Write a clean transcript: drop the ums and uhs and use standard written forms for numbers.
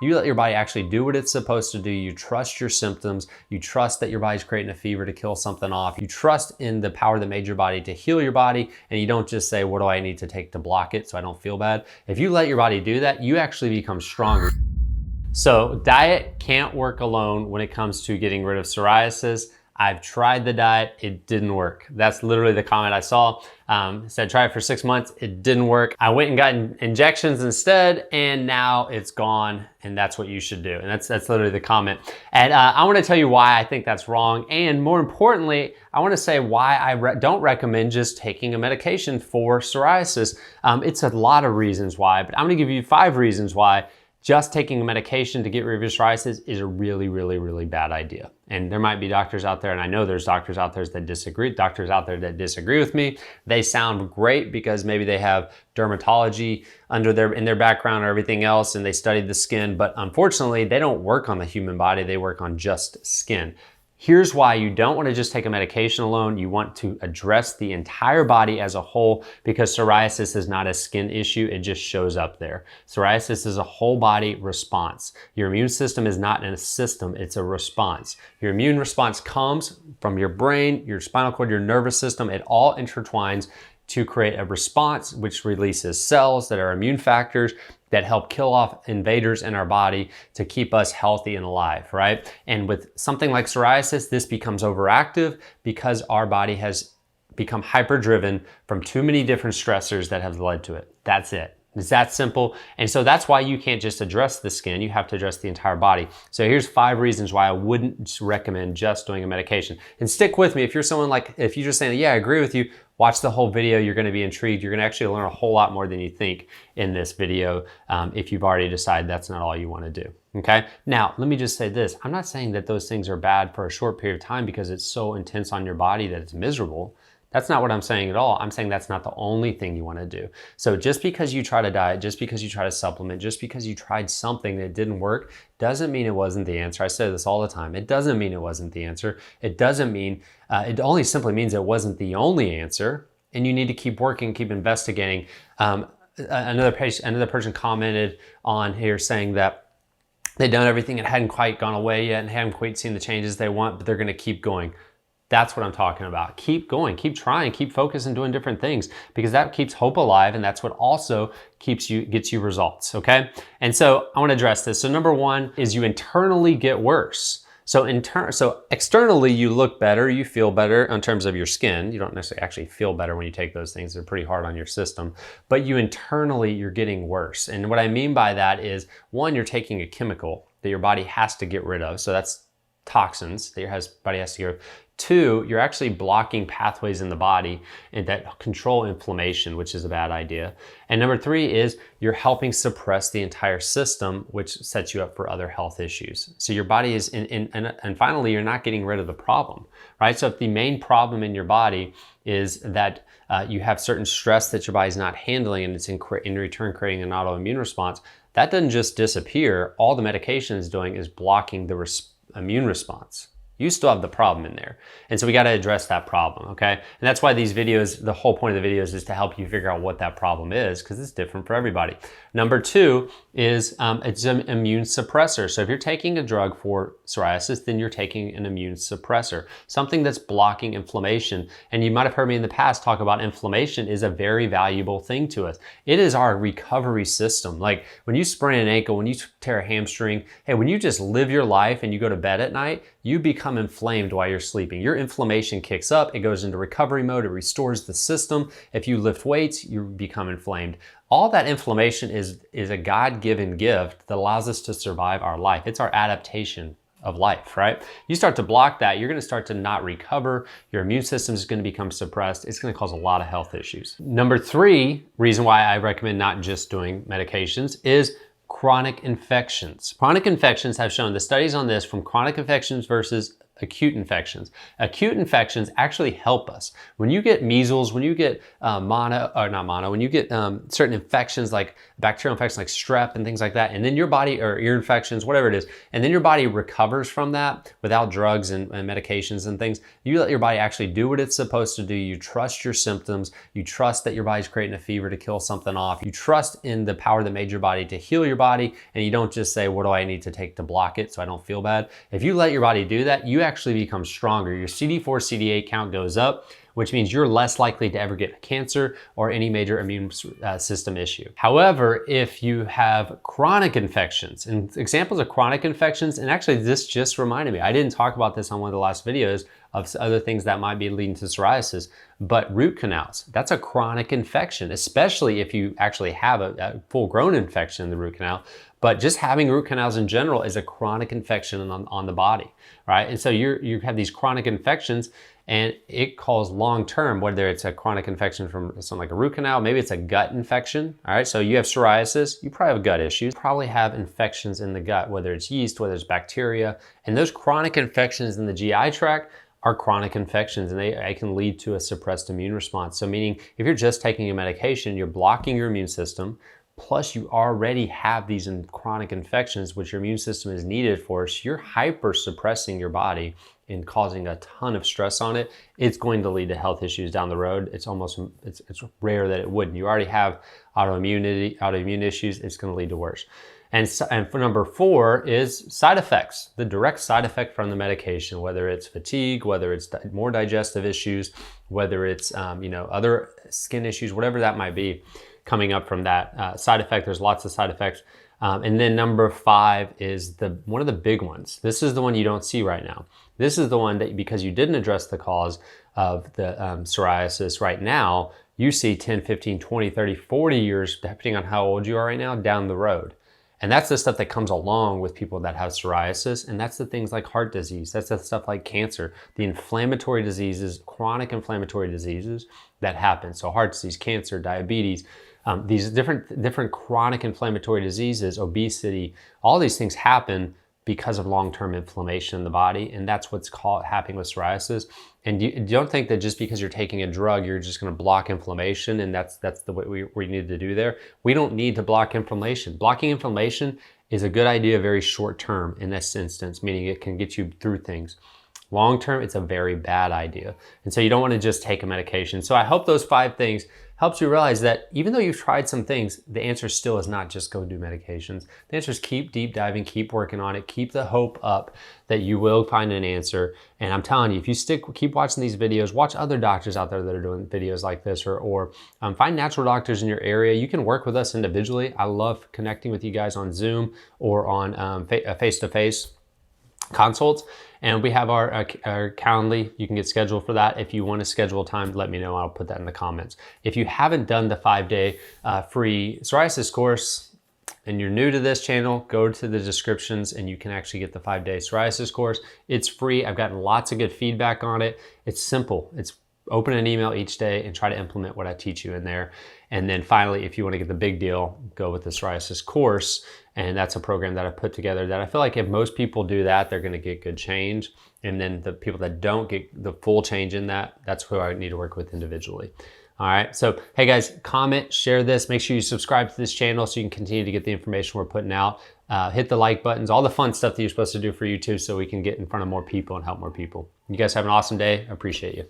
You let your body actually do what it's supposed to do. You trust your symptoms. You trust that your body's creating a fever to kill something off. You trust in the power that made your body to heal your body, and you don't just say, what do I need to take to block it so I don't feel bad? If you let your body do that, you actually become stronger. So diet can't work alone when it comes to getting rid of psoriasis. I've tried the diet, it didn't work. That's literally the comment I saw. It said try it for 6 months, it didn't work. I went and got injections instead, and now it's gone, and that's what you should do. And that's literally the comment. And I wanna tell you why I think that's wrong, and more importantly, I wanna say why I don't recommend just taking a medication for psoriasis. It's a lot of reasons why, but I'm gonna give you 5 reasons why just taking a medication to get rid of your psoriasis is a really, really, really bad idea. And there might be doctors out there, and I know there's doctors out there that disagree with me. They sound great because maybe they have dermatology in their background or everything else, and they studied the skin, but unfortunately, they don't work on the human body, they work on just skin. Here's why you don't want to just take a medication alone. You want to address the entire body as a whole, because psoriasis is not a skin issue. It just shows up there. Psoriasis is a whole body response. Your immune system is not in a system, it's a response. Your immune response comes from your brain, your spinal cord, your nervous system. It all intertwines to create a response which releases cells that are immune factors that help kill off invaders in our body to keep us healthy and alive, right? And with something like psoriasis, this becomes overactive because our body has become hyper-driven from too many different stressors that have led to it. That's it. It's that simple. And so that's why you can't just address the skin, you have to address the entire body. So here's 5 reasons why I wouldn't recommend just doing a medication. And stick with me, if you're just saying, yeah, I agree with you, watch the whole video, you're gonna be intrigued. You're gonna actually learn a whole lot more than you think in this video if you've already decided that's not all you wanna do, okay? Now, let me just say this. I'm not saying that those things are bad for a short period of time because it's so intense on your body that it's miserable. That's not what I'm saying at all. I'm saying that's not the only thing you wanna do. So just because you try to diet, just because you try to supplement, just because you tried something that didn't work, doesn't mean it wasn't the answer. I say this all the time. It doesn't mean it wasn't the answer. It doesn't mean, it only simply means it wasn't the only answer, and you need to keep working, keep investigating. Another person commented on here saying that they'd done everything, it hadn't quite gone away yet and hadn't quite seen the changes they want, but they're gonna keep going. That's what I'm talking about. Keep going, keep trying, keep focusing, doing different things, because that keeps hope alive, and that's what also gets you results, okay? And so I wanna address this. So number 1 is you internally get worse. So externally you look better, you feel better in terms of your skin. You don't necessarily actually feel better when you take those things. They're pretty hard on your system, but you're getting worse. And what I mean by that is, 1, you're taking a chemical that your body has to get rid of. So that's toxins that your body has to get rid of. 2, you're actually blocking pathways in the body and that control inflammation, which is a bad idea. And number 3 is you're helping suppress the entire system, which sets you up for other health issues. So your body is, and finally, you're not getting rid of the problem, right? So if the main problem in your body is that you have certain stress that your body's not handling, and it's in return creating an autoimmune response, that doesn't just disappear. All the medication is doing is blocking the immune response. You still have the problem in there. And so we got to address that problem, okay? And that's why these videos, the whole point of the videos is to help you figure out what that problem is, because it's different for everybody. Number 2 is it's an immune suppressor. So if you're taking a drug for psoriasis, then you're taking an immune suppressor, something that's blocking inflammation. And you might have heard me in the past talk about inflammation is a very valuable thing to us. It is our recovery system. Like when you sprain an ankle, when you tear a hamstring, hey, when you just live your life and you go to bed at night, you become inflamed while you're sleeping. Your inflammation kicks up, it goes into recovery mode, it restores the system. If you lift weights, you become inflamed. All that inflammation is a God-given gift that allows us to survive our life. It's our adaptation of life, right? You start to block that, you're gonna start to not recover, your immune system is gonna become suppressed, it's gonna cause a lot of health issues. Number 3 reason why I recommend not just doing medications is chronic infections. Chronic infections have shown, the studies on this, from chronic infections versus acute infections. Acute infections actually help us. When you get measles, when you get when you get certain infections like bacterial infections like strep and things like that, and then your body, or ear infections, whatever it is, and then your body recovers from that without drugs and medications and things, you let your body actually do what it's supposed to do. You trust your symptoms. You trust that your body's creating a fever to kill something off. You trust in the power that made your body to heal your body, and you don't just say, what do I need to take to block it so I don't feel bad? If you let your body do that, you actually become stronger. Your CD4, CD8 count goes up, which means you're less likely to ever get cancer or any major immune system issue. However, if you have chronic infections, and examples of chronic infections, and actually this just reminded me, I didn't talk about this on one of the last videos of other things that might be leading to psoriasis, but root canals, that's a chronic infection, especially if you actually have a full-grown infection in the root canal. But just having root canals in general is a chronic infection on the body, right? And so you have these chronic infections, and it calls long-term, whether it's a chronic infection from something like a root canal, maybe it's a gut infection, all right? So you have psoriasis, you probably have gut issues, probably have infections in the gut, whether it's yeast, whether it's bacteria, and those chronic infections in the GI tract are chronic infections, and they can lead to a suppressed immune response. So meaning if you're just taking a medication, you're blocking your immune system, plus you already have these chronic infections, which your immune system is needed for, so you're hyper suppressing your body and causing a ton of stress on it. It's going to lead to health issues down the road. It's rare that it wouldn't. You already have autoimmune issues, it's gonna lead to worse. And for number 4 is side effects, the direct side effect from the medication, whether it's fatigue, whether it's more digestive issues, whether it's other skin issues, whatever that might be coming up from that side effect. There's lots of side effects. And then number 5 is one of the big ones. This is the one you don't see right now. This is the one that, because you didn't address the cause of the psoriasis right now, you see 10, 15, 20, 30, 40 years, depending on how old you are right now, down the road. And that's the stuff that comes along with people that have psoriasis. And that's the things like heart disease. That's the stuff like cancer, the inflammatory diseases, chronic inflammatory diseases that happen. So heart disease, cancer, diabetes, these different chronic inflammatory diseases, obesity, all these things happen because of long-term inflammation in the body. And that's what's happening with psoriasis. And you don't think that just because you're taking a drug, you're just gonna block inflammation, and that's the way we need to do there. We don't need to block inflammation. Blocking inflammation is a good idea very short term in this instance, meaning it can get you through things. Long term, it's a very bad idea. And so you don't wanna just take a medication. So I hope those 5 things helps you realize that even though you've tried some things, the answer still is not just go do medications. The answer is keep deep diving, keep working on it, keep the hope up that you will find an answer. And I'm telling you, if you keep watching these videos, watch other doctors out there that are doing videos like this, or find natural doctors in your area. You can work with us individually. I love connecting with you guys on Zoom or on face-to-face consults. And we have our Calendly. You can get scheduled for that. If you want to schedule time, let me know. I'll put that in the comments. If you haven't done the 5-day free psoriasis course and you're new to this channel, go to the descriptions and you can actually get the 5-day psoriasis course. It's free. I've gotten lots of good feedback on it. It's simple. It's open an email each day and try to implement what I teach you in there. And then finally, if you want to get the big deal, go with the psoriasis course. And that's a program that I put together that I feel like if most people do that, they're going to get good change. And then the people that don't get the full change in that, that's who I need to work with individually. All right. So, hey guys, comment, share this. Make sure you subscribe to this channel so you can continue to get the information we're putting out. Hit the like buttons, all the fun stuff that you're supposed to do for YouTube so we can get in front of more people and help more people. You guys have an awesome day. I appreciate you.